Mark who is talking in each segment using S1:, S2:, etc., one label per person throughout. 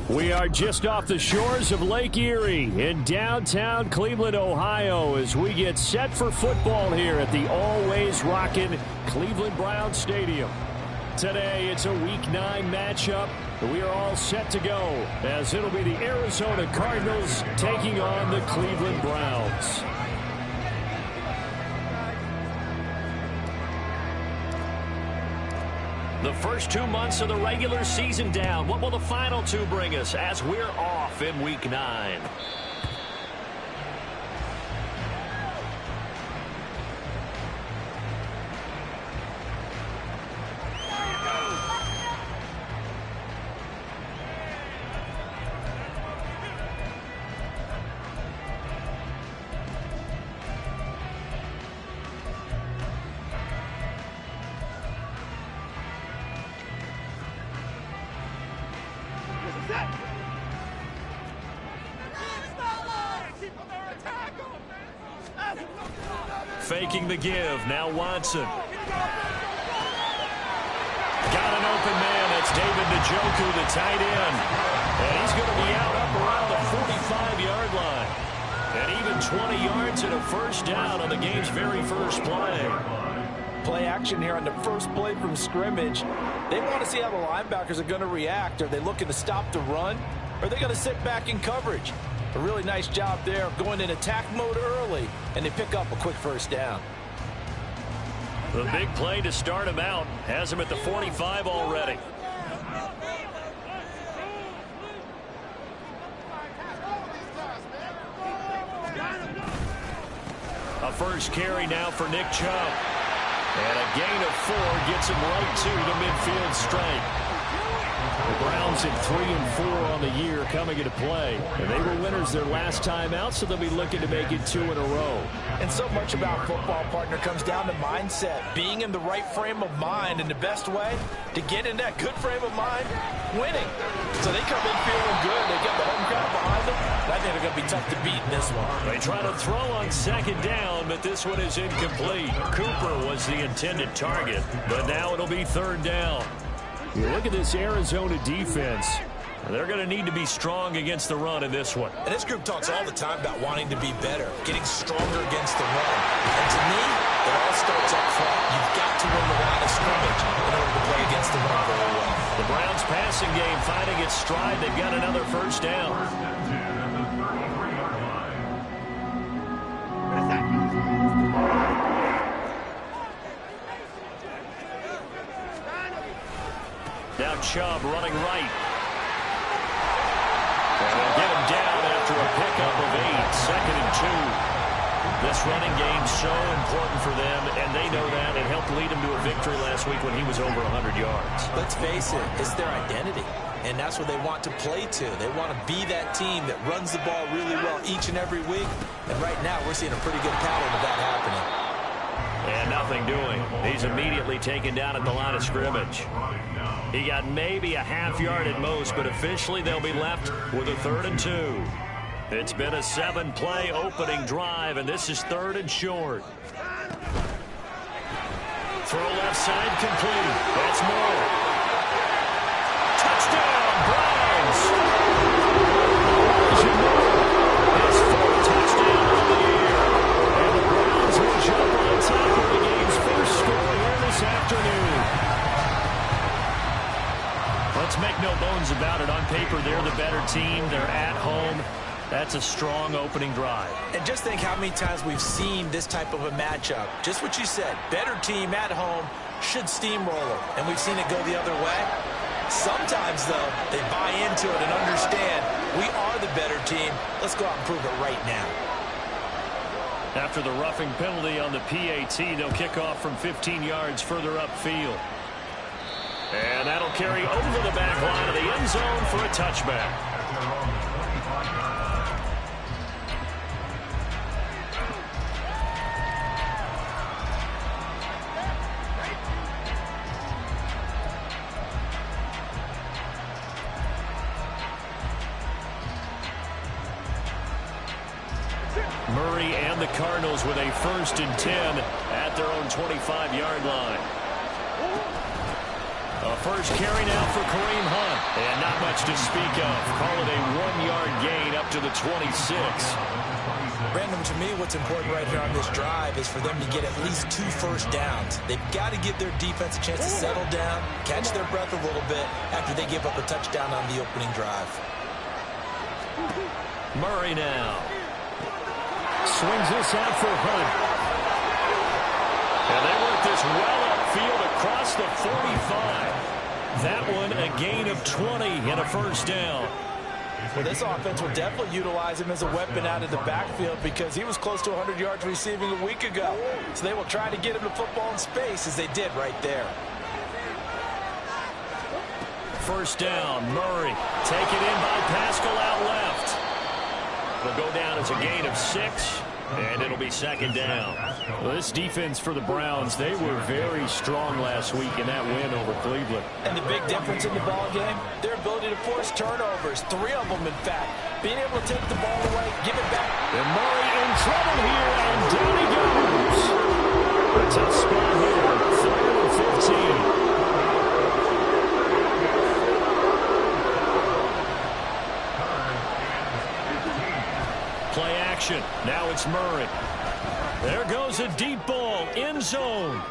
S1: We are just off the shores of Lake Erie in downtown Cleveland, Ohio, as we get set for football here at the always rockin' Cleveland Browns Stadium. Today, it's a Week 9 matchup. We are all set to go, as it'll be the Arizona Cardinals taking on the Cleveland Browns. The first 2 months of the regular season down. What will the final two bring us as we're off in Week 9? Faking the give. Now Watson. Got an open man. That's David Njoku, the tight end. And he's going to be out up around the 45-yard line. And even 20 yards and a first down on the game's very first play.
S2: Play action here on the first play from scrimmage. They want to see how the linebackers are going to react. Are they looking to stop the run? Or are they going to sit back in coverage? A really nice job there of going in attack mode early, and they pick up a quick first down.
S1: The big play to start him out has him at the 45 already. A first carry now for Nick Chubb. And a gain of 4 gets him right to the midfield strike. The Browns at 3-4 on the year coming into play. And they were winners their last time out, so they'll be looking to make it 2 in a row.
S2: And so much about football, partner, comes down to mindset. Being in the right frame of mind, and the best way to get in that good frame of mind, winning. So they come in feeling good. They get the home crowd behind them. I think they're going to be tough to beat in this one.
S1: They try to throw on second down, but this one is incomplete. Cooper was the intended target, but now it'll be third down. You look at this Arizona defense. They're going to need to be strong against the run in this one.
S2: And this group talks all the time about wanting to be better, getting stronger against the run. And to me, it all starts up front. You've got to win the line of scrimmage in order to play against the run very well.
S1: The Browns passing game finding its stride. They've got another first down. Now Chubb running right. And they'll get him down after a pickup of 8, second and 2. This running game's so important for them, and they know that. It helped lead them to a victory last week when he was over 100 yards.
S2: Let's face it, it's their identity, and that's what they want to play to. They want to be that team that runs the ball really well each and every week, and right now we're seeing a pretty good pattern of that happening.
S1: And nothing doing. He's immediately taken down at the line of scrimmage. He got maybe a half yard at most, but officially they'll be left with a 3rd and 2. It's been a 7-play opening drive, and this is 3rd and short. Throw left side complete. That's Moore. Touchdown, Browns! His 4th touchdown of the year. And the Browns will jump on top of the game's first score here this afternoon. Let's make no bones about it. On paper, they're the better team. They're at home. That's a strong opening drive.
S2: And just think how many times we've seen this type of a matchup. Just what you said. Better team at home should steamroll them. And we've seen it go the other way. Sometimes, though, they buy into it and understand we are the better team. Let's go out and prove it right now.
S1: After the roughing penalty on the PAT, they'll kick off from 15 yards further upfield. And that'll carry over the back line of the end zone for a touchback. Murray and the Cardinals with a 1st and 10 at their own 25-yard line. A first carry now for Kareem Hunt. And not much to speak of. Call it a 1-yard gain up to the 26.
S2: Brandon, to me, what's important right here on this drive is for them to get at least 2 first downs. They've got to give their defense a chance to settle down, catch their breath a little bit after they give up a touchdown on the opening drive.
S1: Murray now. Swings this out for Hunt. And they work this well upfield across the 45. That one a gain of 20 and a first down.
S2: Well, this offense will definitely utilize him as a weapon out of the backfield because he was close to 100 yards receiving a week ago. So they will try to get him the football in space as they did right there.
S1: First down, Murray. Taken in by Pascal out left. Will go down as a gain of 6. And it'll be second down. Well, this defense for the Browns, they were very strong last week in that win over Cleveland.
S2: And the big difference in the ball game, their ability to force turnovers. 3 of them, in fact. Being able to take the ball away, give it back.
S1: And Murray in trouble here, and down he goes. A tough spot here, 3rd and 15. Play action. Now it's Murray. There goes a deep ball. End zone.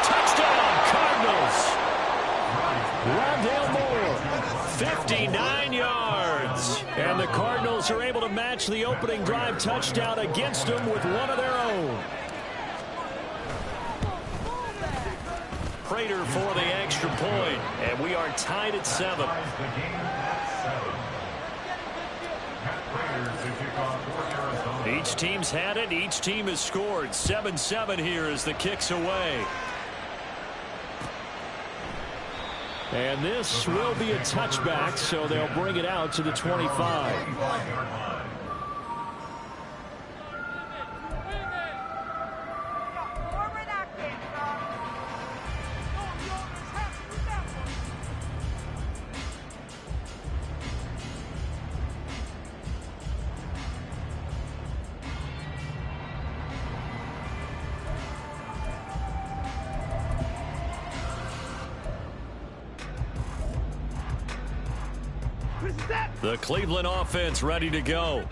S1: Touchdown, Cardinals. Rondale Moore, 59 yards. And the Cardinals are able to match the opening drive touchdown against them with one of their own. Prater for the extra point. And we are tied at 7. Each team's had it. Each team has scored. 7-7 here as the kick's away. And this will be a touchback, so they'll bring it out to the 25. The Cleveland offense ready to go.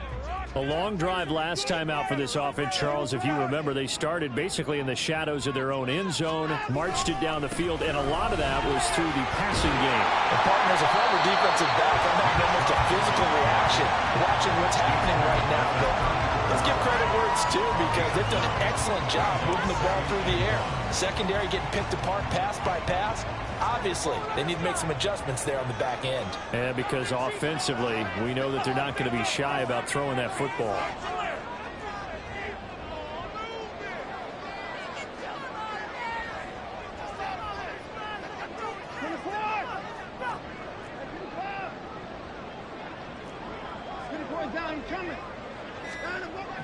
S1: A long drive last time out for this offense, Charles. If you remember, they started basically in the shadows of their own end zone, marched it down the field, and a lot of that was through the passing game.
S2: The partner's a former defensive back. I'm not almost a physical reaction watching what's happening right now. But let's give credit where it's due because they've done an excellent job moving the ball through the air. Secondary getting picked apart pass by pass. Obviously, they need to make some adjustments there on the back end.
S1: And because offensively, we know that they're not going to be shy about throwing that football.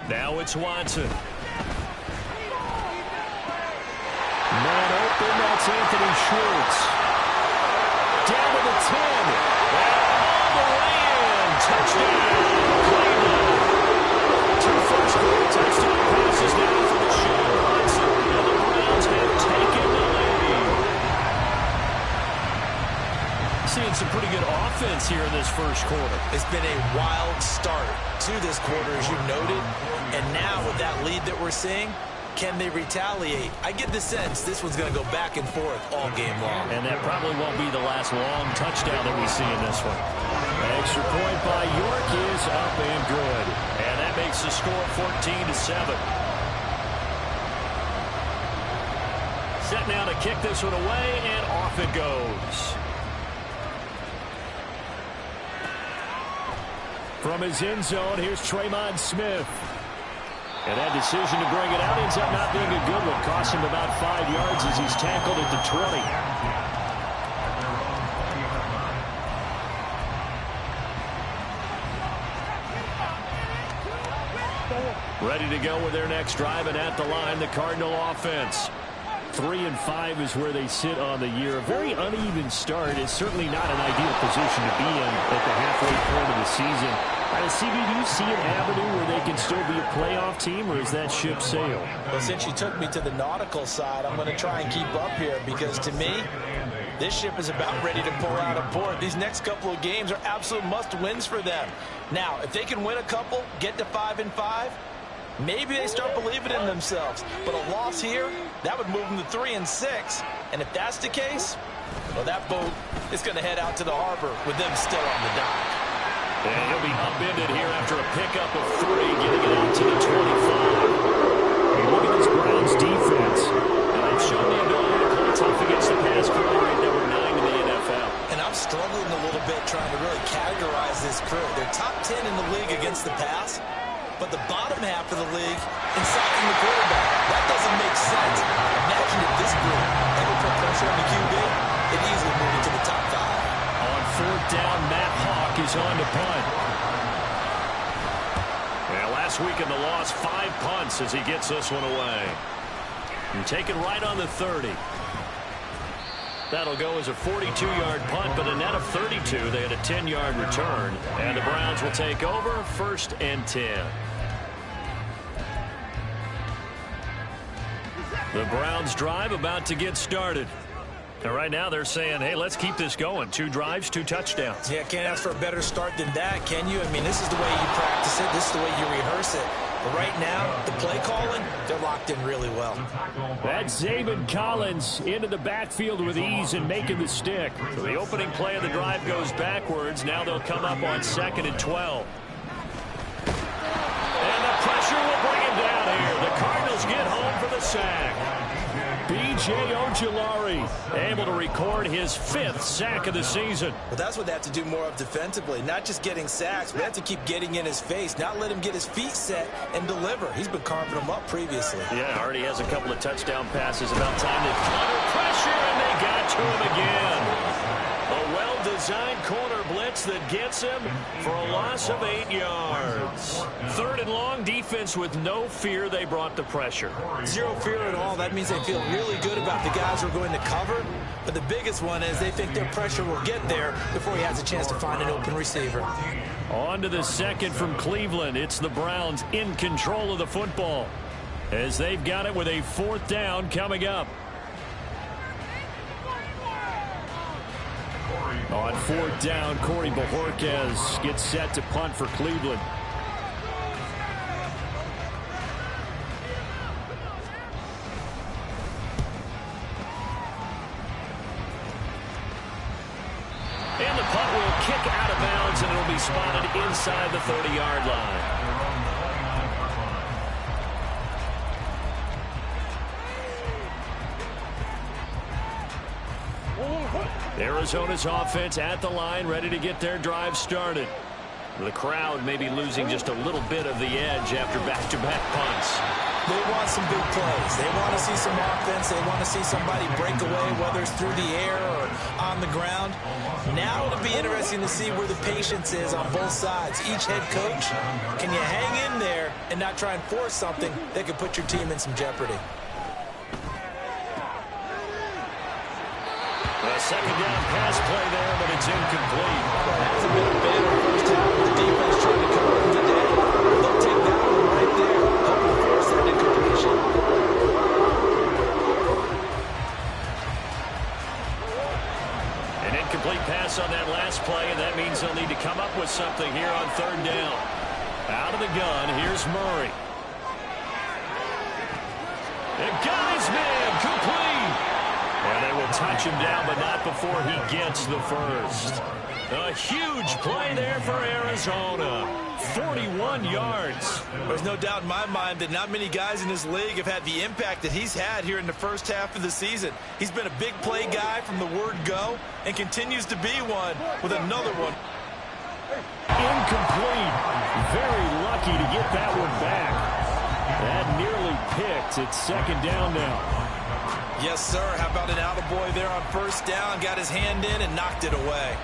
S1: Now it's Watson. Man open, that's Anthony Schwartz. Down to the 10. And all the way in. Touchdown, Cleveland. 2 first-quarter touchdown passes now for the Sean Watson. And the Browns have taken the lead. Seeing some pretty good offense here in this first quarter.
S2: It's been a wild start to this quarter, as you noted. And now with that lead that we're seeing, can they retaliate? I get the sense this one's going to go back and forth all game long.
S1: And that probably won't be the last long touchdown that we see in this one. An extra point by York is up and good. And that makes the score 14-7. Set now to kick this one away, and off it goes. From his end zone, here's Tremon Smith. And that decision to bring it out ends up not being a good one. Cost him about 5 yards as he's tackled at the 20. Ready to go with their next drive, and at the line, the Cardinal offense. 3-5 is where they sit on the year. A very uneven start. It's certainly not an ideal position to be in at the halfway point of the season. CB, do you see an avenue where they can still be a playoff team, or is that ship sailed?
S2: Well, since you took me to the nautical side, I'm going to try and keep up here because, to me, This ship is about ready to pull out of port. These next couple of games are absolute must-wins for them. Now, if they can win a couple, get to 5-5, maybe they start believing in themselves. But a loss here, that would move them to 3-6. And if that's the case, well, that boat is going to head out to the harbor with them still on the dock.
S1: And he'll be upended here after a pickup of 3, getting it out to the 25. Look at this Browns defense. And they've shown the ability to play tough against the pass, career rate number 9 in the NFL.
S2: And I'm struggling a little bit trying to really categorize this crew. They're top 10 in the league against the pass, but the bottom half of the league in sacking the quarterback. That doesn't make sense. Imagine if this group ever put pressure on the QB, it easily moved into the top 5.
S1: On 4th down, Matt Hawk is on to punt. Well, last week in the loss, 5 punts as he gets this one away. And taken right on the 30. That'll go as a 42-yard punt, but a net of 32. They had a 10-yard return. And the Browns will take over 1st and 10. The Browns drive about to get started. And right now they're saying, hey, let's keep this going. 2 drives, 2 touchdowns.
S2: Yeah, can't ask for a better start than that, can you? I mean, this is the way you practice it. This is the way you rehearse it. But right now, the play calling, they're locked in really well.
S1: That's Zaven Collins into the backfield with ease and making the stick. So the opening play of the drive goes backwards. Now they'll come up on 2nd and 12. And the pressure will bring him down here. The Cardinals get home for the sack. B.J. Ojulari able to record his 5th sack of the season.
S2: Well, that's what they have to do more of defensively. Not just getting sacks, but they have to keep getting in his face, not let him get his feet set and deliver. He's been carving them up previously.
S1: Yeah, already has a couple of touchdown passes. About time to counter pressure, and they got to him again. A well-designed corner blitz that gets him for a loss of 8 yards. 3rd and long, defense with no fear. They brought the pressure.
S2: Zero fear at all. That means they feel really good about the guys who are going to cover. But the biggest one is they think their pressure will get there before he has a chance to find an open receiver.
S1: On to the 2nd from Cleveland. It's the Browns in control of the football as they've got it with a 4th down coming up. On 4th down, Corey Bojorquez gets set to punt for Cleveland. And the punt will kick out of bounds, and it'll be spotted inside the 30-yard line. Arizona's offense at the line, ready to get their drive started. The crowd may be losing just a little bit of the edge after back-to-back punts.
S2: They want some big plays. They want to see some offense. They want to see somebody break away, whether it's through the air or on the ground. Now it'll be interesting to see where the patience is on both sides. Each head coach, can you hang in there and not try and force something that could put your team in some jeopardy?
S1: A 2nd down pass play there, but it's incomplete.
S2: Well, it hasn't been a banner first half with the defense trying to cover him today. They'll take that one right there, hoping to force that incompletion.
S1: An incomplete pass on that last play, and that means they'll need to come up with something here on 3rd down. Out of the gun, here's Murray. And guy's man, complete. And they will touch him down, but not before he gets the first. A huge play there for Arizona. 41 yards.
S2: There's no doubt in my mind that not many guys in this league have had the impact that he's had here in the first half of the season. He's been a big play guy from the word go and continues to be one with another one.
S1: Incomplete. Very lucky to get that one back. That nearly picked. It's 2nd down now.
S2: Yes, sir. How about an attaboy there on 1st down? Got his hand in and knocked it away.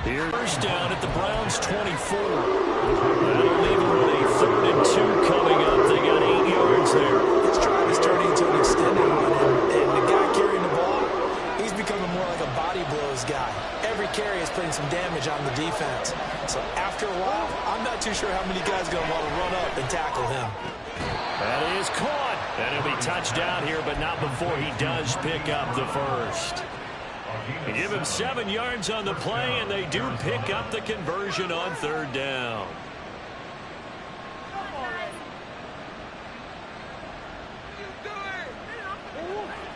S1: Here's 1st down at the Browns' 24. That'll leave them with a 3rd and 2 coming up. They got 8 yards there.
S2: This drive is turning into an extended one, and the guy carrying the ball, he's becoming more like a body blows guy. Every carry is putting some damage on the defense. So after a while, I'm not too sure how many guys are going to want to run up and tackle him.
S1: That is caught. And he'll be touched down here, but not before he does pick up the first. They give him 7 yards on the play, and they do pick up the conversion on 3rd down.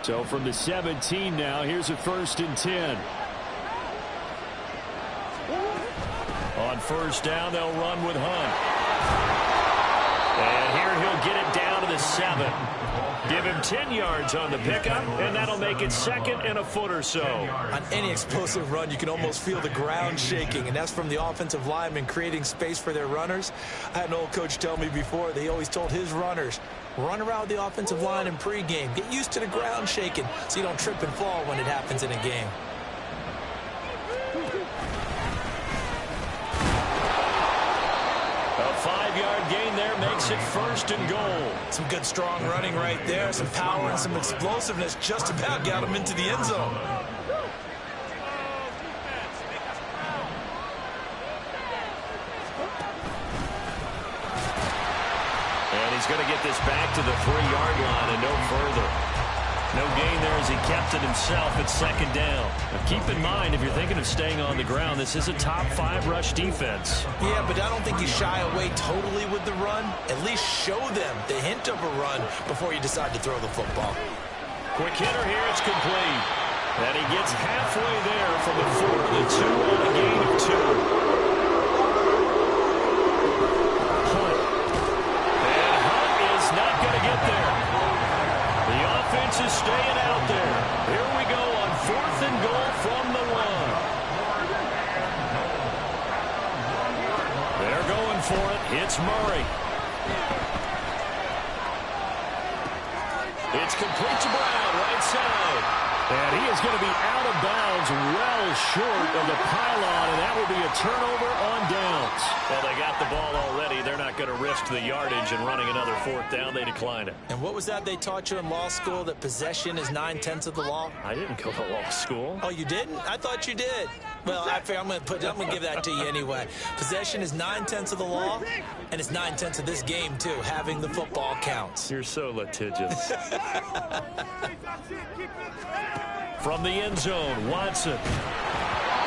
S1: So from the 17 now, here's a 1st and 10. On 1st down, they'll run with Hunt. And here he'll get it down to the 7. Give him 10 yards on the pickup, and that'll make it 2nd and a foot or so.
S2: On any explosive run, you can almost feel the ground shaking, and that's from the offensive linemen creating space for their runners. I had an old coach tell me before, they always told his runners, run around the offensive line in pregame. Get used to the ground shaking so you don't trip and fall when it happens in a game.
S1: A 5-yard gain there makes it 1st and goal.
S2: Some good strong running right there. Some power and some explosiveness just about got him into the end zone.
S1: And he's going to get this back to the 3-yard line and no further. No gain there as he kept it himself at 2nd down. Now keep in mind, if you're thinking of staying on the ground, this is a top 5 rush defense.
S2: Yeah, but I don't think you shy away totally with the run. At least show them the hint of a run before you decide to throw the football.
S1: Quick hitter here, it's complete. And he gets halfway there from the 4 to the 2 on a gain of 2. Hunt. And Hunt is not going to get there. The offense is staying out there. Here we go on 4th and goal from the 1. They're going for it. It's Murray. It's complete to Brown, right side. And he is going to be out of bounds well short of the pylon, and that will be a turnover on downs. Well, they got the ball already. They're not going to risk the yardage and running another 4th down. They decline it.
S2: And what was that they taught you in law school, that possession is 9/10 of the law?
S1: I didn't go to law school.
S2: Oh, you didn't? I thought you did. Well, I'm going to give that to you anyway. Possession is 9/10 of the law, and it's 9/10 of this game, too. Having the football counts.
S1: You're so litigious. From the end zone, Watson.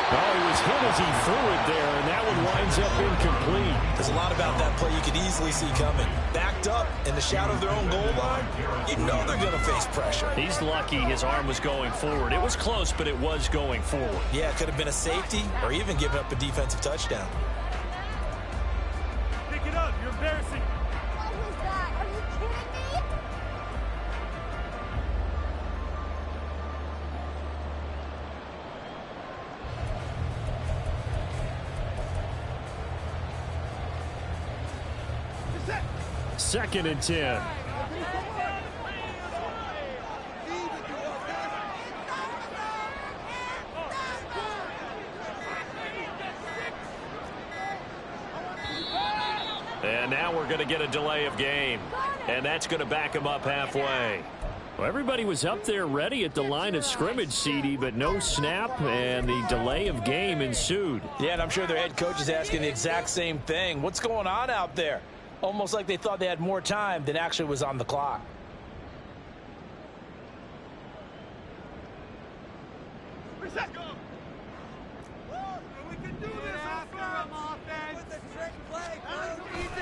S1: Oh, he was hit as he threw it there, and that one winds up incomplete.
S2: There's a lot about that play you could easily see coming. Backed up in the shadow of their own goal line, you know they're going to face pressure.
S1: He's lucky his arm was going forward. It was close, but it was going forward.
S2: Yeah, it could have been a safety or even given up a defensive touchdown.
S3: Pick it up. You're embarrassing.
S4: What was that? Are you kidding me?
S1: Second and 10. And now we're going to get a delay of game. And that's going to back him up halfway. Well, everybody was up there ready at the line of scrimmage, CD, but no snap, and the delay of game ensued.
S2: Yeah, and I'm sure their head coach is asking the exact same thing. What's going on out there? Almost like they thought they had more time than actually was on the clock.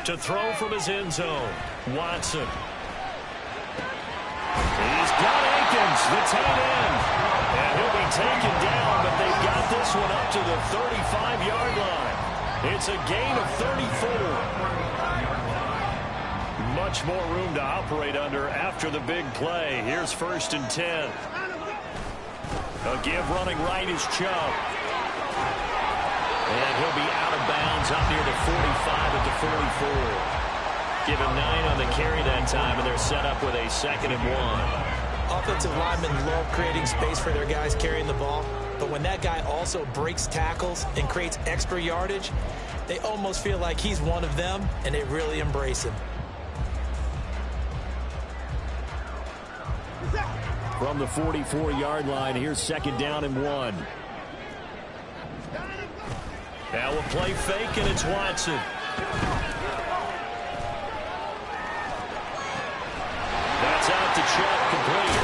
S1: To throw from his end zone, Watson. He's got Akins, the tight end. And he'll be taken down, but they've got this one up to the 35-yard line. It's a gain of 34. Much more room to operate under after the big play. Here's 1st and 10. A give running right is Chubb. And he'll be out of bounds up near the 45 at the 44. Give him 9 on the carry that time, and they're set up with a 2nd and 1.
S2: Offensive linemen love creating space for their guys carrying the ball, but when that guy also breaks tackles and creates extra yardage, they almost feel like he's one of them, and they really embrace him.
S1: From the 44-yard line, here's 2nd down and 1. Now we'll play fake, and it's Watson. That's to Chubb, complete.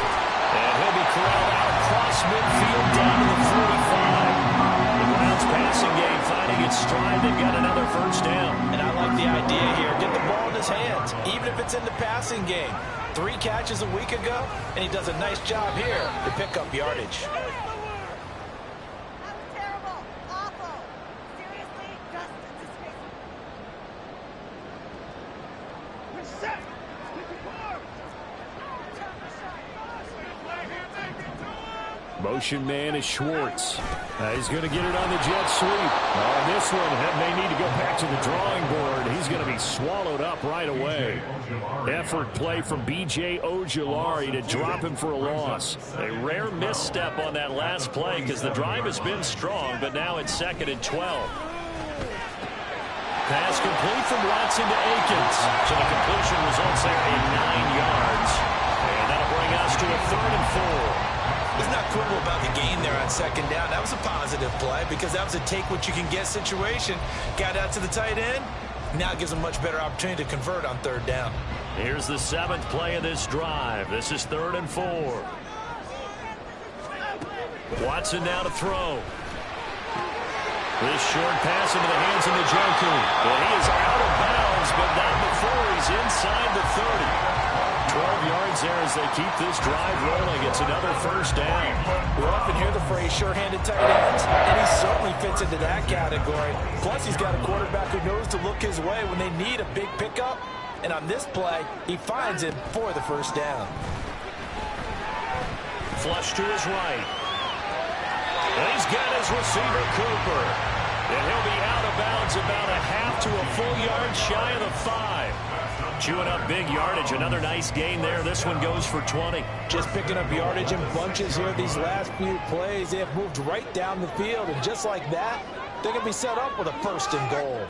S1: And he'll be corralled out across midfield down to the 45. The Browns passing game finding its stride. They've got another first down.
S2: And I like the idea here. Get the ball in his hands, even if it's in the passing game. 3 catches a week ago, and he does a nice job here to pick up yardage.
S4: That was terrible. Awful. Seriously, just disgraceful. We're set.
S1: Motion man is Schwartz. He's going to get it on the jet sweep. On this one, may need to go back to the drawing board. He's going to be swallowed up right away. Effort play from B.J. Ojulari to drop him for a loss. A rare misstep on that last play because the drive has been strong, but now it's 2nd and 12. Pass complete from Watson to Akins. So the completion results there in 9 yards. And that'll bring us to a 3rd and 4.
S2: He's not quibble about the gain there on 2nd down. That was a positive play because that was a take-what-you-can-get situation. Got out to the tight end. Now gives him much better opportunity to convert on 3rd down.
S1: Here's the 7th play of this drive. This is 3rd and 4. Watson now to throw. This short pass into the hands of Njoku. But he is out of bounds, but not before he's inside the 30. 12 yards there as they keep this drive rolling. It's another first down.
S2: We often hear the phrase sure-handed tight ends, and he certainly fits into that category. Plus, he's got a quarterback who knows to look his way when they need a big pickup. And on this play, he finds it for the first down.
S1: Flush to his right. And he's got his receiver, Cooper. And he'll be out of bounds about a half to a full yard shy of the 5. Chewing up big yardage. Another nice gain there. This one goes for 20.
S2: Just picking up yardage in bunches here these last few plays. They have moved right down the field, and just like that, they're going to be set up with a 1st and goal.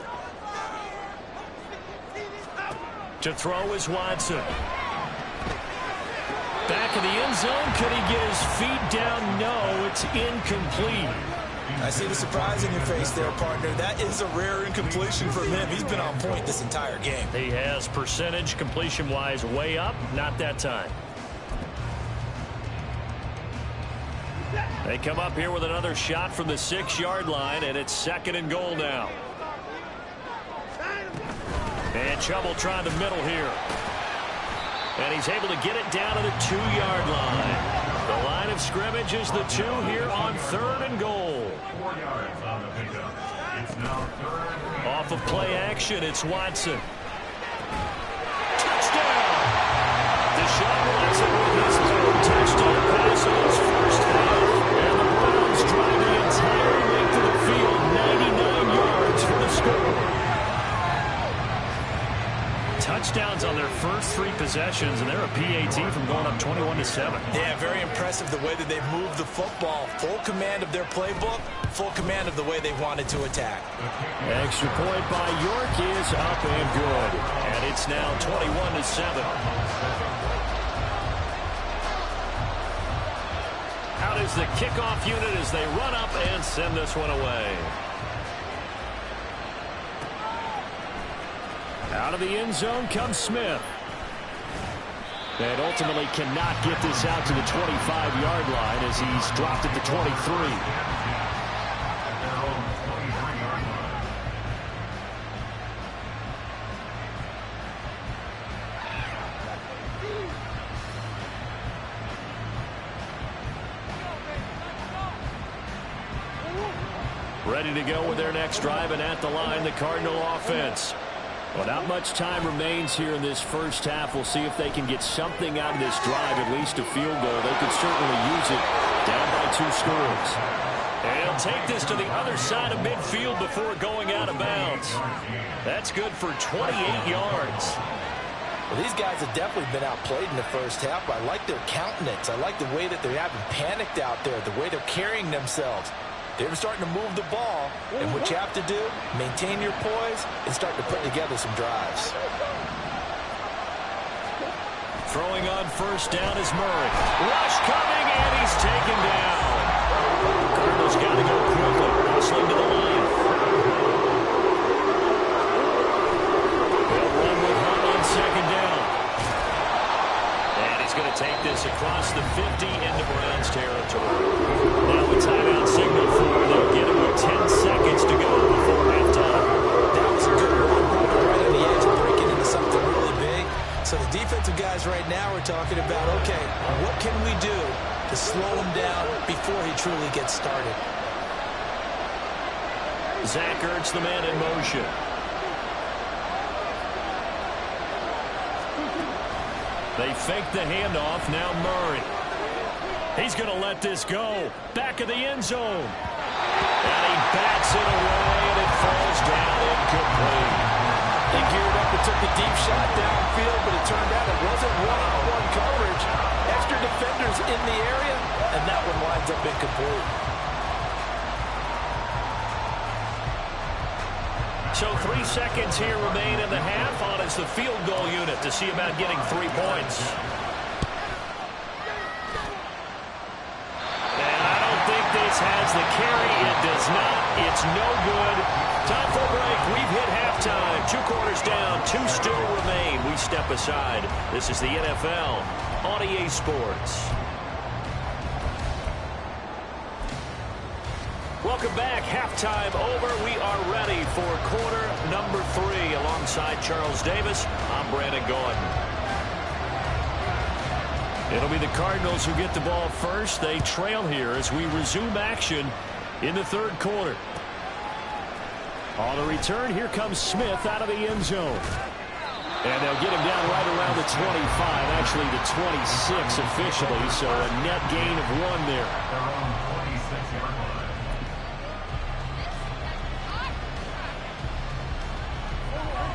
S1: To throw is Watson. Back in the end zone. Could he get his feet down? No, it's incomplete.
S2: I see the surprise in your face there, partner. That is a rare incompletion from him. He's been on point this entire game.
S1: He has percentage completion-wise way up. Not that time. They come up here with another shot from the 6-yard line, and it's 2nd and goal now. And Chubb will try the middle here. And he's able to get it down to the 2-yard line. The line of scrimmage is the 2 here on 3rd and goal.
S3: 4 yards on the pickup. It's now 3rd.
S1: Off of play action, it's Watson. Touchdown! Deshaun Watson with his 3rd touchdown pass in his first half. And the Browns drive the entire length of the field, 99 yards for the score. Touchdowns on their first 3 possessions, and they're a PAT from going up 21-7.
S2: Yeah, very impressive the way that they've moved the football. Full command of their playbook, full command of the way they wanted to attack.
S1: Extra point by York is up and good. And it's now 21-7. Out is the kickoff unit as they run up and send this one away. Out of the end zone comes Smith. And ultimately cannot get this out to the 25-yard line as he's dropped at the 23. Ready to go with their next drive, and at the line, the Cardinal offense. Well, not much time remains here in this first half. We'll see if they can get something out of this drive, at least a field goal. They could certainly use it down by 2 scores. And he'll take this to the other side of midfield before going out of bounds. That's good for 28 yards.
S2: Well, these guys have definitely been outplayed in the first half. I like their countenance. I like the way that they haven't panicked out there, the way they're carrying themselves. They're starting to move the ball, and what you have to do, maintain your poise and start to put together some drives.
S1: Throwing on first down is Murray. Rush coming, and he's taken down. Cardinals got to go quickly. Hustling to the line. They'll run with Hunt on second down. And he's going to
S2: guys right now are talking about, okay, what can we do to slow him down before he truly gets started?
S1: Zach Ertz, the man in motion. They fake the handoff. Now Murray. He's going to let this go. Back of the end zone. And he bats it away, and it falls down incomplete.
S2: He geared up and took a deep shot downfield, but it turned out it wasn't one-on-one coverage. Extra defenders in the area, and that one winds up incomplete.
S1: So 3 seconds here remain in the half on as the field goal unit to see about getting 3 points. And I don't think this has the carry. It does not. It's no good. Time for a break. We've hit halftime. 2 quarters down. 2 still remain. We step aside. This is the NFL on EA Sports. Welcome back. Halftime over. We are ready for quarter number 3. Alongside Charles Davis, I'm Brandon Gordon. It'll be the Cardinals who get the ball first. They trail here as we resume action in the 3rd quarter. On the return, here comes Smith out of the end zone. And they'll get him down right around the 25, actually the 26 officially, so a net gain of 1 there.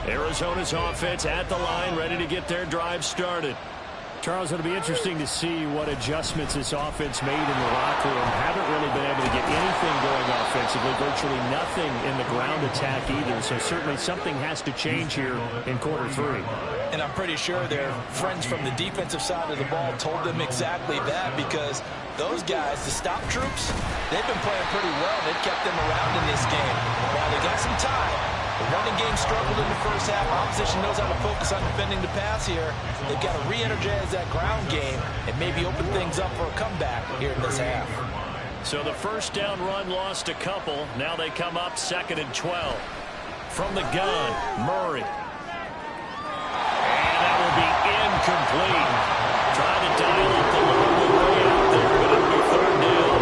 S1: Arizona's offense at the line, ready to get their drive started. Charles, it'll be interesting to see what adjustments this offense made in the locker room. Haven't really been able to get anything going offensively, virtually nothing in the ground attack either. So certainly something has to change here in quarter 3.
S2: And I'm pretty sure their friends from the defensive side of the ball told them exactly that, because those guys, the stop troops, they've been playing pretty well. They've kept them around in this game. Now they got some time. The running game struggled in the first half. Opposition knows how to focus on defending the pass here. They've got to re-energize that ground game and maybe open things up for a comeback here in this half.
S1: So the first down run lost a couple. Now they come up 2nd and 12. From the gun, Murray. And that will be incomplete. Trying to dial up the long way out there, but it'll be 3rd down.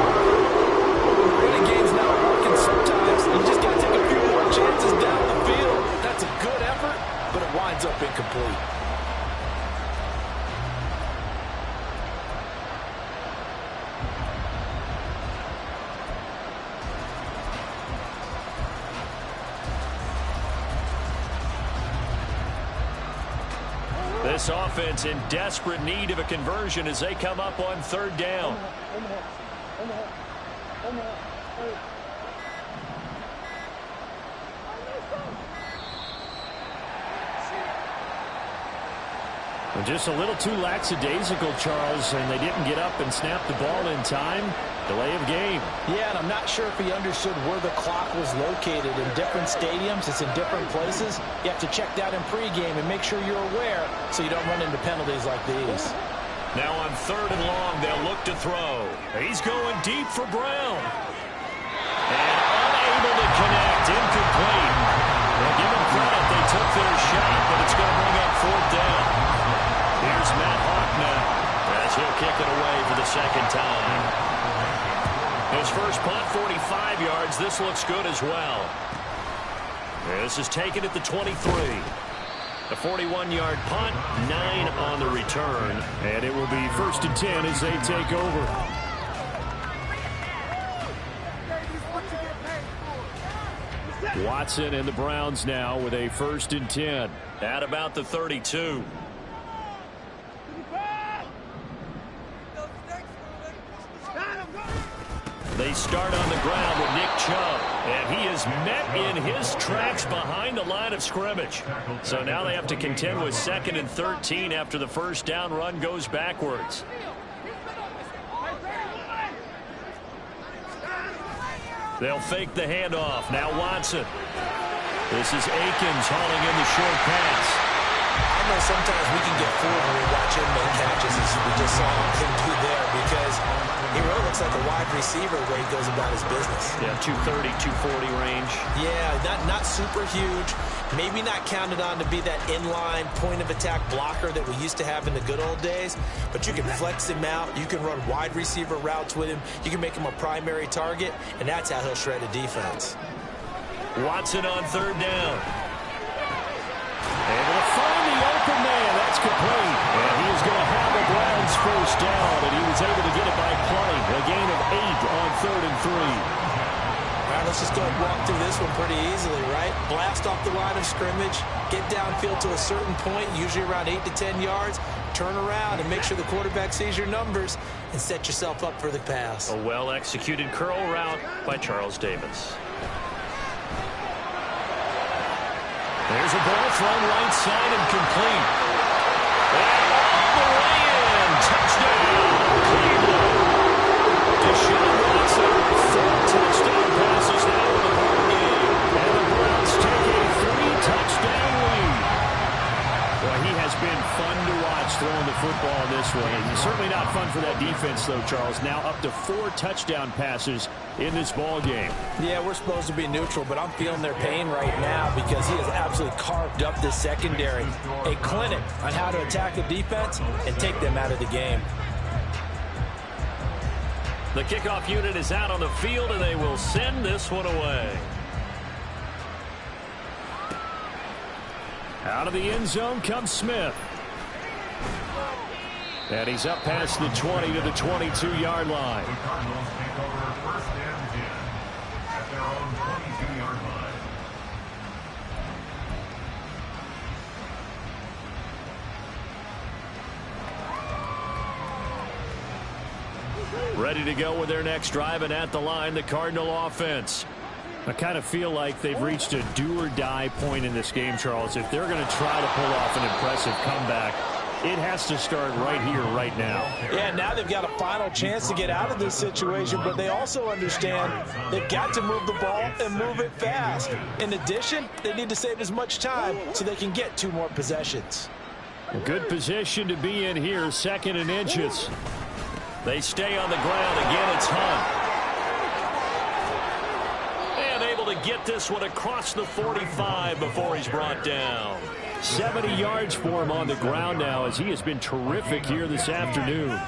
S2: Running game's not working sometimes. You just got to take a few more chances down the field. That's a good effort, but it winds up incomplete.
S1: This offense in desperate need of a conversion as they come up on 3rd down. Just a little too lackadaisical, Charles, and they didn't get up and snap the ball in time. Delay of game.
S2: Yeah, and I'm not sure if he understood where the clock was located. In different stadiums, it's in different places. You have to check that in pregame and make sure you're aware so you don't run into penalties like these.
S1: Now on 3rd and long, they'll look to throw. He's going deep for Brown. And unable to connect, incomplete. Well, give them credit, they took their shot, but it's going to bring up 4th down. Here's Matt Hawk now as he'll kick it away for the 2nd time. His first punt, 45 yards. This looks good as well. This is taken at the 23. A 41-yard punt, 9 on the return. And it will be 1st and 10 as they take over. Watson and the Browns now with a 1st and 10 at about the 32. They start on the ground with Nick Chubb, and he is met in his tracks behind the line of scrimmage. So now they have to contend with 2nd and 13 after the first down run goes backwards. They'll fake the handoff. Now Watson. This is Akins hauling in the short pass.
S2: I know sometimes we can get fooled when we watch him make catches, as we just saw him do there, because he really looks like a wide receiver the way he goes about his business.
S1: Yeah, 230, 240 range.
S2: Yeah, not super huge. Maybe not counted on to be that inline point-of-attack blocker that we used to have in the good old days, but you can flex him out. You can run wide receiver routes with him. You can make him a primary target, and that's how he'll shred a defense.
S1: Watson on third down. Able to find the open man. That's complete. And he is going to have the Browns first down, and he was able to get it by play. A gain of 8 on 3rd and 3.
S2: All right, let's just go and walk through this one pretty easily, right? Blast off the line of scrimmage, get downfield to a certain point, usually around 8 to 10 yards, turn around and make sure the quarterback sees your numbers and set yourself up for the pass.
S1: A well-executed curl route by Charles Davis. There's a ball thrown right side and complete. And all the way in. Touchdown, Cleveland. Deshaun Watson, 4 touchdown passes now in the ball game. And the Browns take a 3-touchdown lead. Well, he has been fun to watch throwing the football in this one. And certainly not fun for that defense, though, Charles. Now up to 4 touchdown passes in this ball game.
S2: Yeah, we're supposed to be neutral, but I'm feeling their pain right now because he has absolutely carved up this secondary. A clinic on how to attack the defense and take them out of the game.
S1: The kickoff unit is out on the field, and they will send this one away. Out of the end zone comes Smith. And he's up past the 20 to the 22-yard line.
S3: The Cardinals take over first and 10 at their own 22-yard line.
S1: Ready to go with their next drive, and at the line, the Cardinal offense. I kind of feel like they've reached a do-or-die point in this game, Charles. If they're going to try to pull off an impressive comeback, it has to start right here, right now.
S2: Yeah, now they've got a final chance to get out of this situation, but they also understand they've got to move the ball and move it fast. In addition, they need to save as much time so they can get 2 more possessions.
S1: A good position to be in here, 2nd and inches. They stay on the ground. Again, it's Hunt. And able to get this one across the 45 before he's brought down. 70 yards for him on the ground now, as he has been terrific here this afternoon.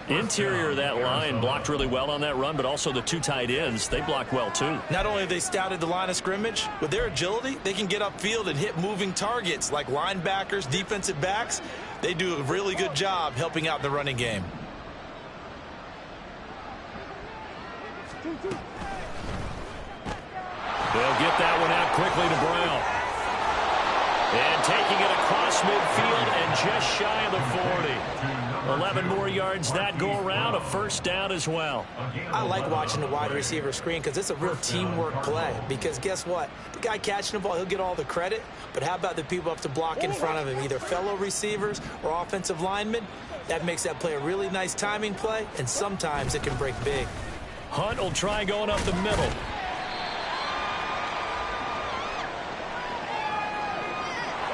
S1: Interior of that line blocked really well on that run, but also the 2 tight ends, they blocked well too.
S2: Not only have they scouted the line of scrimmage, with their agility, they can get upfield and hit moving targets like linebackers, defensive backs. They do a really good job helping out the running game.
S1: They'll get that one out quickly to Brown. And taking it across midfield and just shy of the 40. 11 more yards that go around, a first down as well.
S2: I like watching the wide receiver screen because it's a real teamwork play. Because guess what? The guy catching the ball, he'll get all the credit. But how about the people up to block in front of him, either fellow receivers or offensive linemen? That makes that play a really nice timing play, and sometimes it can break big.
S1: Hunt will try going up the middle.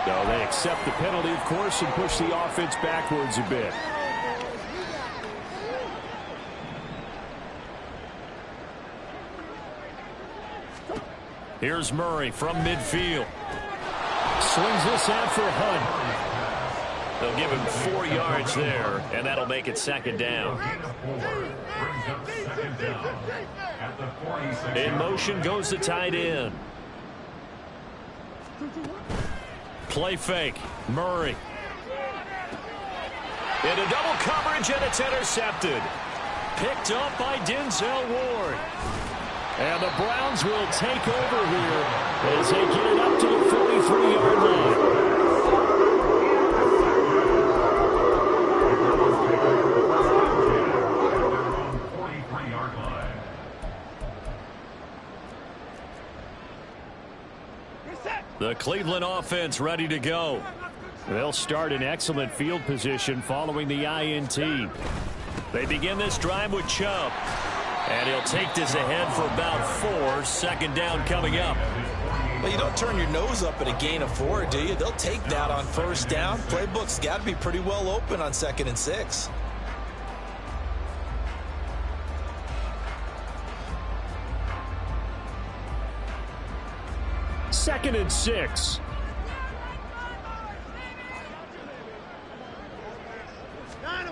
S1: No, they accept the penalty, of course, and push the offense backwards a bit. Here's Murray from midfield. Swings this out for Hunt. They'll give him 4 yards there, and that'll make it 2nd down. In motion goes the tight end. Play fake. Murray. Into double coverage, and it's intercepted. Picked up by Denzel Ward. And the Browns will take over here as they get it up to the 43-yard line. The Cleveland offense ready to go. They'll start in excellent field position following the INT. They begin this drive with Chubb. And he'll take this ahead for about 4. 2nd down coming up.
S2: Well, you don't turn your nose up at a gain of 4, do you? They'll take that on first down. Playbook's got to be pretty well open on 2nd and 6.
S1: Second and 6. And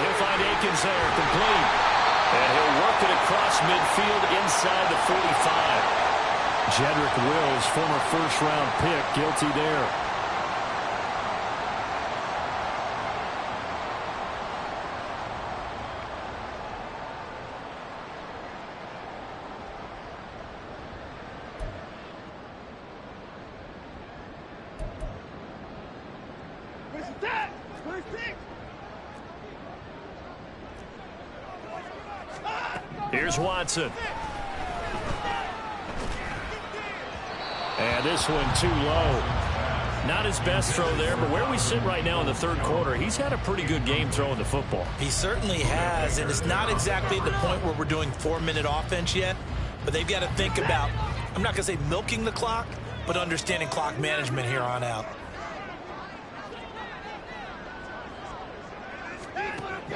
S1: he'll find Akins there, complete. And he'll work it across midfield inside the 45. Jedrick Wills, former first-round pick, guilty there. Here's Watson. And this one too low. Not his best throw there, but where we sit right now in the third quarter, he's had a pretty good game throwing the football.
S2: He certainly has, and it's not exactly at the point where we're doing 4-minute offense yet, but they've got to think about, I'm not going to say milking the clock, but understanding clock management here on out.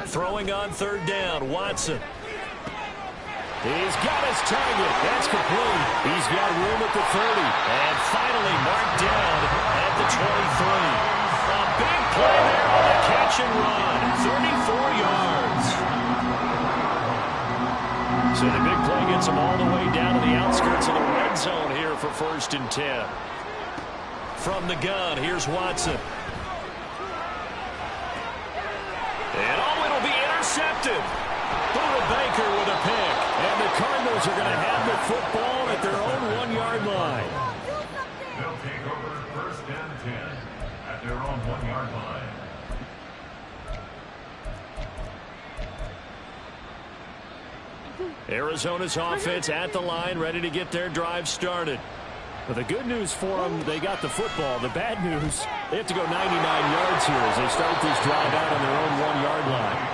S1: Throwing on third down, Watson. He's got his target. That's complete. He's got room at the 30. And finally marked down at the 23. A big play there on the catch and run. 34 yards. So the big play gets him all the way down to the outskirts of the red zone here for 1st and 10. From the gun, here's Watson. And it'll be intercepted. Buda Baker with a pick. And the Cardinals are going to have the football at their own 1-yard line.
S3: They'll take over 1st and 10 at their own 1-yard line.
S1: Arizona's offense at the line, ready to get their drive started. But the good news for them, they got the football. The bad news, they have to go 99 yards here as they start this drive out on their own 1-yard line.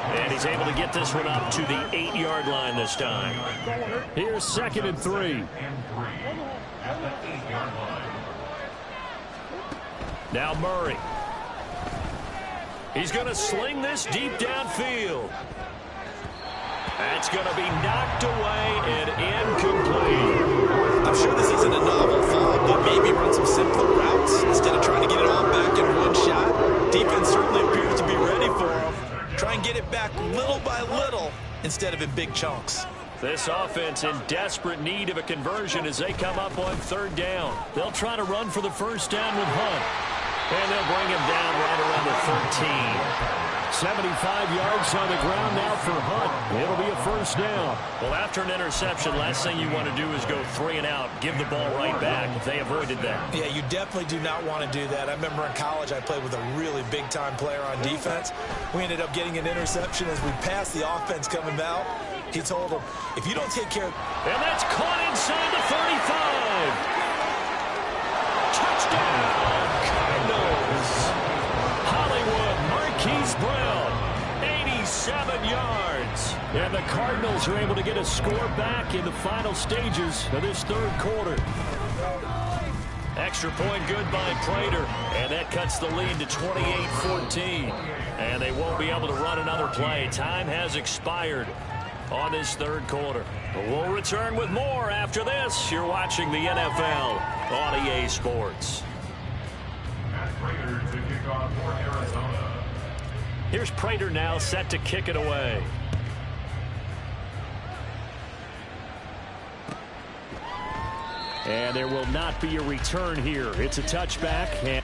S1: And he's able to get this one up to the 8-yard line this time. Here's 2nd and 3.
S3: At the 8-yard line.
S1: Now Murray. He's going to sling this deep downfield. That's going to be knocked away and incomplete.
S2: I'm sure this isn't a novel thought, but maybe run some simpler routes instead of trying to get it all back in one shot. Defense certainly appears to be ready for him. Try and get it back little by little instead of in big chunks.
S1: This offense in desperate need of a conversion as they come up on third down. They'll try to run for the first down with Hunt. And they'll bring him down right around the 13. 75 yards on the ground now for Hunt. It'll be a first down. Well, after an interception, last thing you want to do is go 3 and out, give the ball right back. They avoided that.
S2: Yeah, you definitely do not want to do that. I remember in college I played with a really big-time player on defense. We ended up getting an interception as we passed the offense coming out. He told him, if you don't take care of...
S1: And that's caught inside the 35. Touchdown, Cardinals. Hollywood Marquise Brown, 87 yards. And the Cardinals are able to get a score back in the final stages of this third quarter. Extra point good by Prater, and that cuts the lead to 28-14. And they won't be able to run another play. Time has expired on this third quarter. But we'll return with more after this. You're watching the NFL on EA Sports.
S3: Matt Prater to kick off for Arizona.
S1: Here's Prater now set to kick it away. And there will not be a return here. It's a touchback. And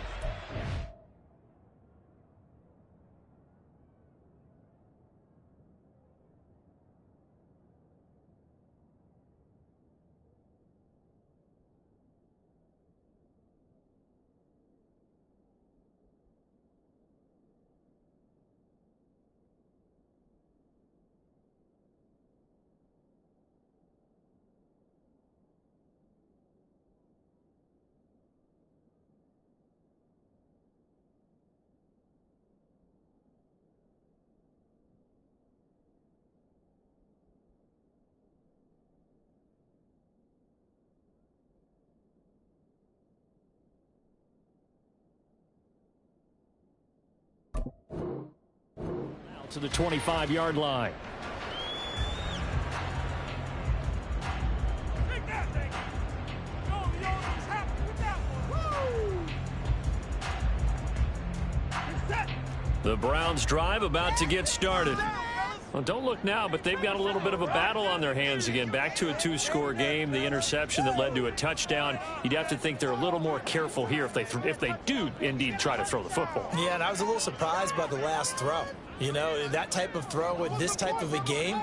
S1: To the 25-yard line. The Browns drive about to get started. Well, don't look now, but they've got a little bit of a battle on their hands again. Back to a two-score game. The interception that led to a touchdown. You'd have to think they're a little more careful here if they do indeed try to throw the football.
S2: Yeah, and I was a little surprised by the last throw. You know, that type of throw in this type of a game,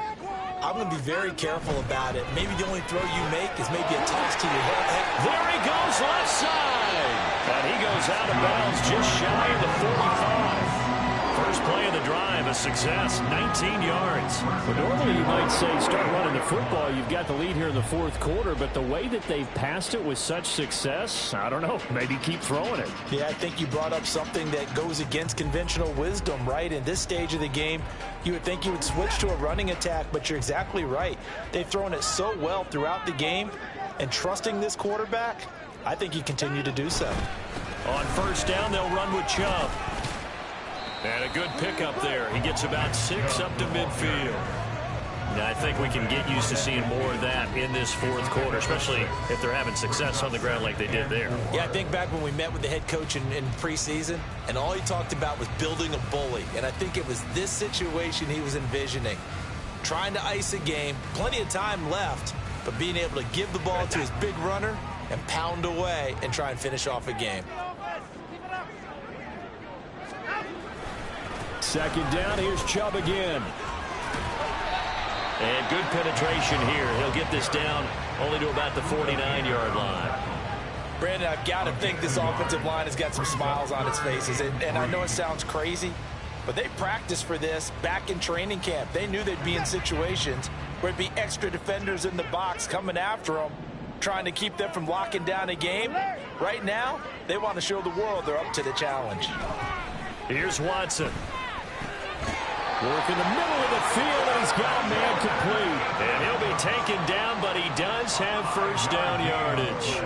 S2: I'm going to be very careful about it. Maybe the only throw you make is maybe a toss to your head.
S1: There he goes, left side. And he goes out of bounds just shy of the 45. First play of the drive, a success, 19 yards. Well, normally you might say start running the football. You've got the lead here in the fourth quarter, but the way that they've passed it with such success, I don't know, maybe keep throwing it.
S2: Yeah, I think you brought up something that goes against conventional wisdom, right? In this stage of the game, you would think you would switch to a running attack, but you're exactly right. They've thrown it so well throughout the game, and trusting this quarterback, I think you continue to do so.
S1: On first down, they'll run with Chubb. And a good pickup there. He gets about 6 up to midfield. Now, I think we can get used to seeing more of that in this fourth quarter, especially if they're having success on the ground like they did there.
S2: Yeah, I think back when we met with the head coach in preseason, and all he talked about was building a bully. And I think it was this situation he was envisioning. Trying to ice a game, plenty of time left, but being able to give the ball to his big runner and pound away and try and finish off a game.
S1: Second down, here's Chubb again. And good penetration here. He'll get this down only to about the 49-yard line.
S2: Brandon, I've got to think this offensive line has got some smiles on its faces. And I know it sounds crazy, but they practiced for this back in training camp. They knew they'd be in situations where it'd be extra defenders in the box coming after them, trying to keep them from locking down a game. Right now, they want to show the world they're up to the challenge.
S1: Here's Watson. Work in the middle of the field, and he's got a man complete. And he'll be taken down, but he does have first down yardage.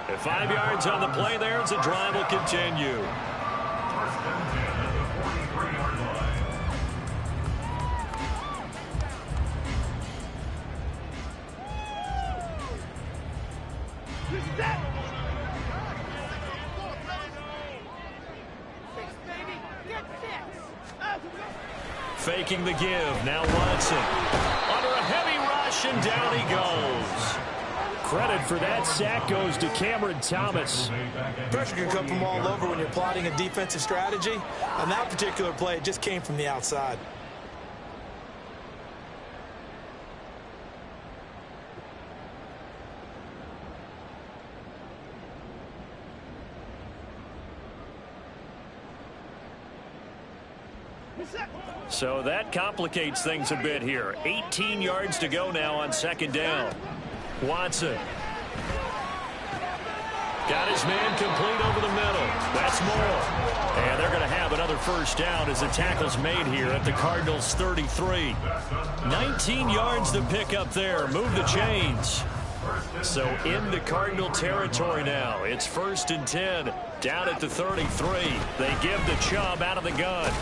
S1: At 5 yards on the play there, as the drive will continue.
S3: First and 10 at the 43-yard line.
S1: Faking the give. Now Watson. Under a heavy rush, and down he goes. Credit for that sack goes to Cameron Thomas.
S2: Pressure can come from all over when you're plotting a defensive strategy. On that particular play, it just came from the outside.
S1: So that complicates things a bit here. 18 yards to go now on second down. Watson. Got his man complete over the middle. That's more. And they're going to have another first down as the tackle's made here at the Cardinals' 33. 19 yards to pick up there. Move the chains. So in the Cardinal territory now. It's first and 10 down at the 33. They give the Chubb out of the gun.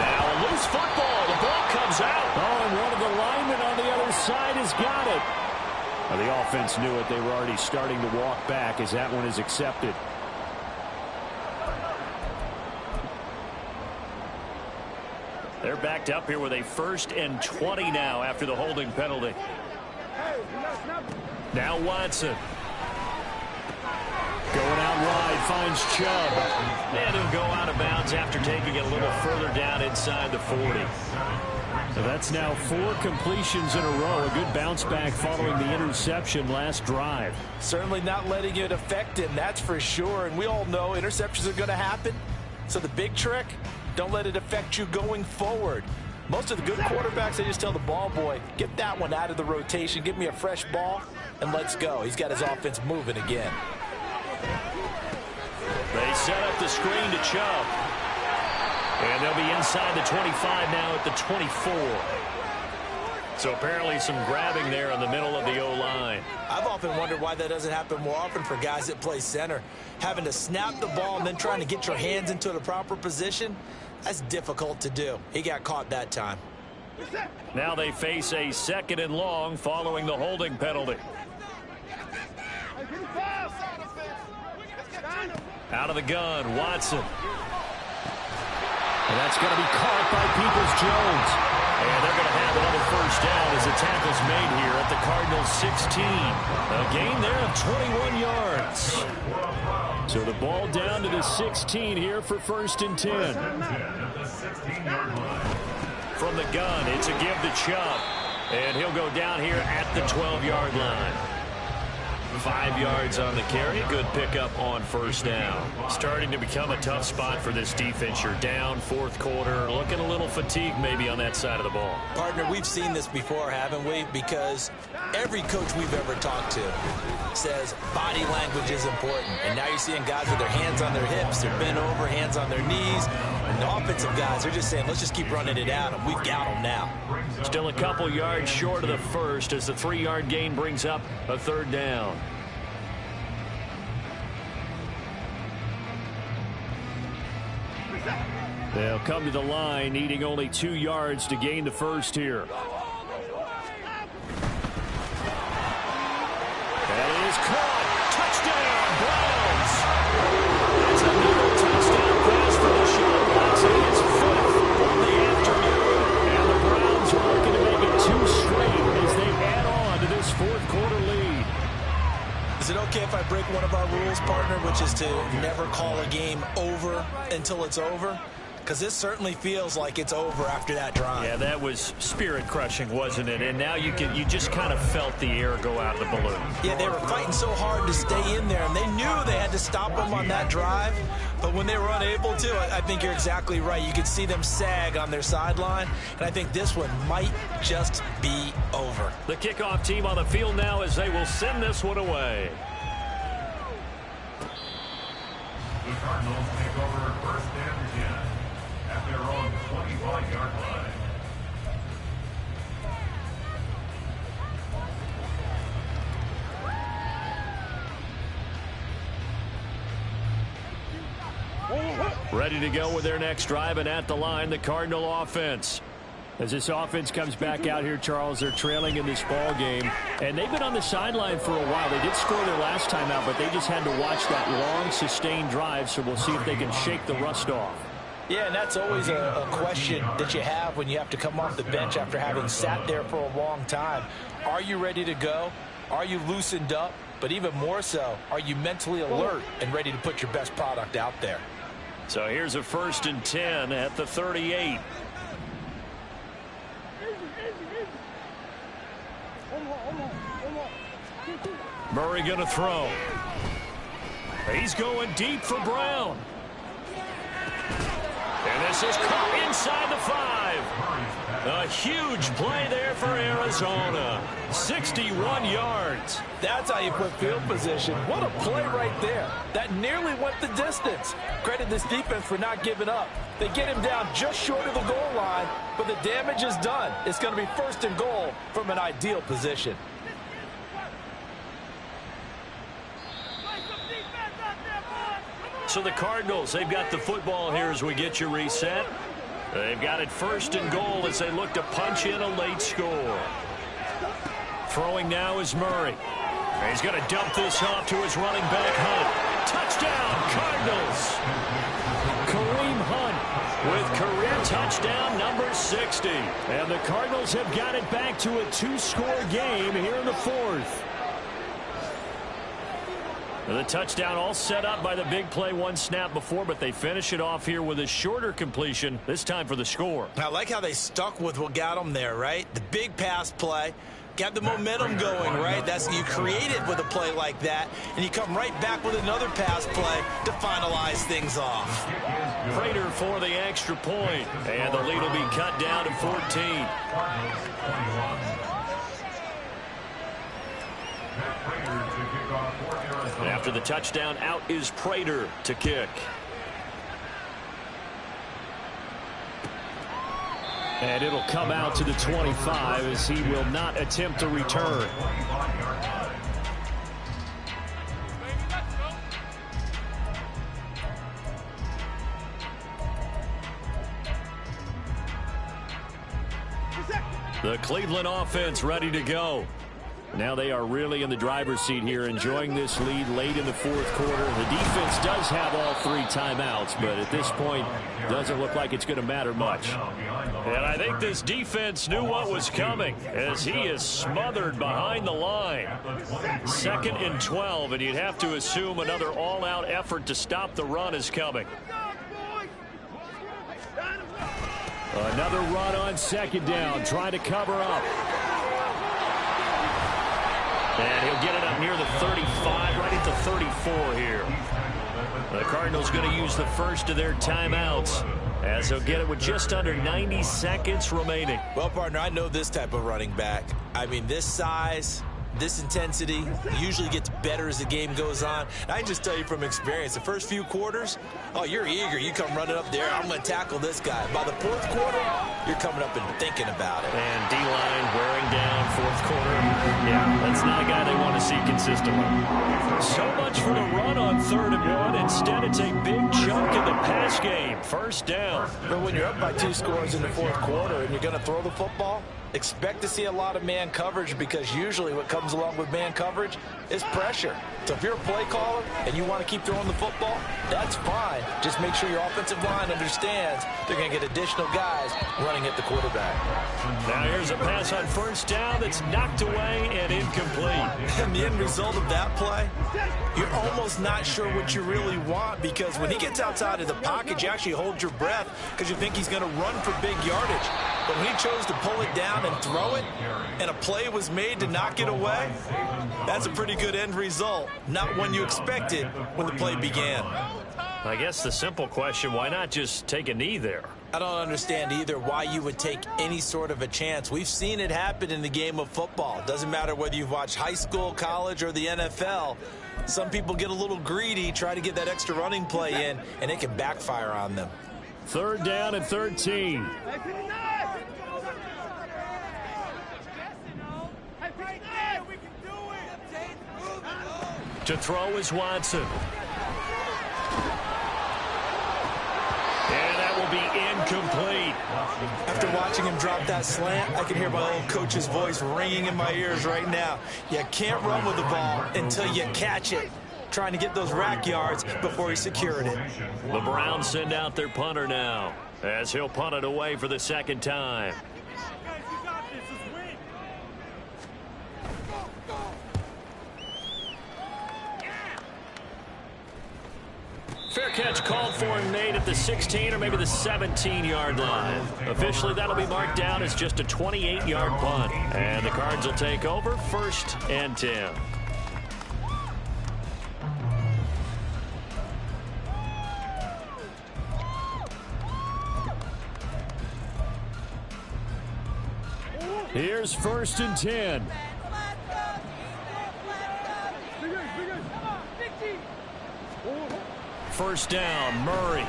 S1: Now a loose football. The ball comes out. Oh, and one of the linemen on the other side has got it. Well, the offense knew it. They were already starting to walk back as that one is accepted. They're backed up here with a first and 20 now after the holding penalty. Now Watson. Going out wide, finds Chubb. And he'll go out of bounds after taking it a little further down inside the 40. So that's now 4 completions in a row. A good bounce back following the interception last drive.
S2: Certainly not letting it affect him, that's for sure. And we all know interceptions are going to happen. So the big trick, don't let it affect you going forward. Most of the good quarterbacks, they just tell the ball boy, get that one out of the rotation, give me a fresh ball, and let's go. He's got his offense moving again.
S1: They set up the screen to Chubb. And they'll be inside the 25 now at the 24. So apparently some grabbing there in the middle of the O-line.
S2: I've often wondered why that doesn't happen more often for guys that play center. Having to snap the ball and then trying to get your hands into the proper position, That's difficult to do. He got caught that time.
S1: Now they face a 2nd and long following the holding penalty. Out of the gun, Watson. And that's going to be caught by Peoples-Jones. And they're going to have another first down as the tackle's made here at the Cardinals' 16. A gain there of 21 yards. So the ball down to the 16 here for 1st and 10. From the gun, it's a give to Chubb. And he'll go down here at the 12-yard line. 5 yards on the carry. Good pickup on first down. Starting to become a tough spot for this defense. You're down 4th quarter. Looking a little fatigued maybe on that side of the ball.
S2: Partner, we've seen this before, haven't we? Because every coach we've ever talked to says body language is important. And now you're seeing guys with their hands on their hips. They're bent over, hands on their knees. And the offensive guys are just saying, let's just keep running it at them. We've got them now.
S1: Still a couple yards short of the first as the 3-yard gain brings up a 3rd down. They'll come to the line needing only 2 yards to gain the first here. That is caught. Touchdown, Browns. That's another touchdown pass for the Sean Watson. It's 5th on the afternoon. And the Browns are looking to make it 2 straight as they add on to this 4th quarter lead.
S2: Is it okay if I break one of our rules, partner, which is to never call a game over until it's over? Because this certainly feels like it's over after that drive.
S1: Yeah, that was spirit-crushing, wasn't it? And now you just kind of felt the air go out of the balloon.
S2: Yeah, they were fighting so hard to stay in there, and they knew they had to stop them on that drive. But when they were unable to, I think you're exactly right. You could see them sag on their sideline, and I think this one might just be over.
S1: The kickoff team on the field now as they will send this one away.
S3: The Cardinals take over 1st and 10 at their own 25-yard line.
S1: Ready to go with their next drive, and at the line, the Cardinal offense. As this offense comes back out here, Charles, they're trailing in this ball game, and they've been on the sideline for a while. They did score their last time out, but they just had to watch that long, sustained drive, so we'll see if they can shake the rust off.
S2: Yeah, and that's always a question that you have when you have to come off the bench after having sat there for a long time. Are you ready to go? Are you loosened up? But even more so, are you mentally alert and ready to put your best product out there?
S1: So here's a 1st and 10 at the 38. Murray going to throw. He's going deep for Brown. And this is caught inside the 5. A huge play there for Arizona. 61 yards.
S2: That's how you put field position. What a play right there. That nearly went the distance. Credit this defense for not giving up. They get him down just short of the goal line, but the damage is done. It's going to be 1st and goal from an ideal position.
S1: So the Cardinals, they've got the football here as we get you reset. They've got it 1st and goal as they look to punch in a late score. Throwing now is Murray. He's going to dump this off to his running back, Hunt. Touchdown, Cardinals. Kareem Hunt with career touchdown number 60. And the Cardinals have got it back to a 2-score game here in the 4th. The touchdown all set up by the big play 1 snap before, but they finish it off here with a shorter completion, this time for the score.
S2: I like how they stuck with what got them there, right? The big pass play, got the momentum going, right? That's you create it with a play like that, and you come right back with another pass play to finalize things off.
S1: Prater for the extra point, and the lead will be cut down to 14. After the touchdown, out is Prater to kick. And it'll come out to the 25 as he will not attempt to return. The Cleveland offense ready to go. Now they are really in the driver's seat here, enjoying this lead late in the fourth quarter. The defense does have all 3 timeouts, but at this point, doesn't look like it's going to matter much. And I think this defense knew what was coming as he is smothered behind the line. 2nd and 12, and you'd have to assume another all-out effort to stop the run is coming. Another run on 2nd down, trying to cover up. And he'll get it up near the 35, right at the 34 here. The Cardinals going to use the first of their timeouts as he'll get it with just under 90 seconds remaining.
S2: Well, partner, I know this type of running back. I mean, this size, this intensity usually gets better as the game goes on. And I can just tell you from experience, the first few quarters, oh, you're eager. You come running up there, I'm going to tackle this guy. By the 4th quarter, you're coming up and thinking about it.
S1: And D-line wearing down 4th quarter. Yeah, that's not a guy they want to see consistently. So much for the run on 3rd and 1. Instead, it's a big chunk in the pass game. 1st down.
S2: But when you're up by 2 scores in the 4th quarter and you're going to throw the football, expect to see a lot of man coverage, because usually what comes along with man coverage is pressure. So if you're a play caller and you want to keep throwing the football, that's fine. Just make sure your offensive line understands they're going to get additional guys running at the quarterback.
S1: Now here's a pass on 1st down that's knocked away and incomplete.
S2: And the end result of that play, you're almost not sure what you really want, because when he gets outside of the pocket, you actually hold your breath because you think he's going to run for big yardage. But when he chose to pull it down and throw it, and a play was made to knock it away, that's a pretty good end result. Not one you expected when the play began.
S1: I guess the simple question, why not just take a knee there?
S2: I don't understand either why you would take any sort of a chance. We've seen it happen in the game of football. Doesn't matter whether you've watched high school, college, or the NFL. Some people get a little greedy, try to get that extra running play in, and it can backfire on them.
S1: 3rd down and 13. To throw is Watson. And that will be incomplete.
S2: After watching him drop that slant, I can hear my old coach's voice ringing in my ears right now. You can't run with the ball until you catch it. Trying to get those rack yards before he secured it.
S1: The Browns send out their punter now, as he'll punt it away for the 2nd time. Fair catch called for and made at the 16 or maybe the 17-yard line. Officially, that'll be marked down as just a 28-yard punt. And the Cards will take over 1st and 10. Here's 1st and 10. First down, Murray.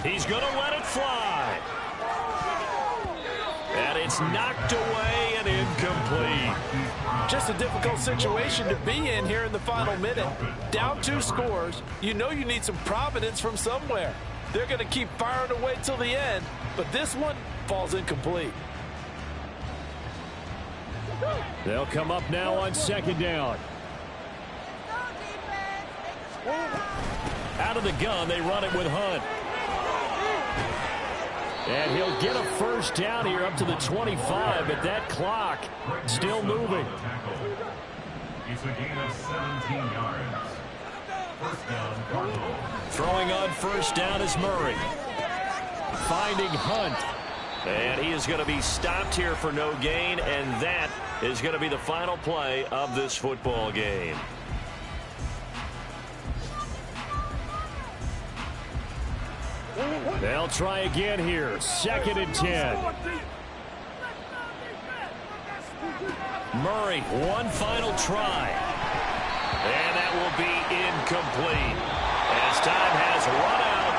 S1: He's going to let it fly. And it's knocked away and incomplete.
S5: Just a difficult situation to be in here in the final minute. Down 2 scores. You know you need some providence from somewhere. They're going to keep firing away till the end, but this one falls incomplete.
S1: They'll come up now on 2nd down. Out of the gun, they run it with Hunt. And he'll get a 1st down here up to the 25, but that clock still moving.
S3: It's a gain of 17 yards. 1st down, Cardinals.
S1: Throwing on 1st down is Murray. Finding Hunt. And he is going to be stopped here for no gain, and that is going to be the final play of this football game. They'll try again here. 2nd and 10. Murray, one final try. And that will be incomplete, as time has run out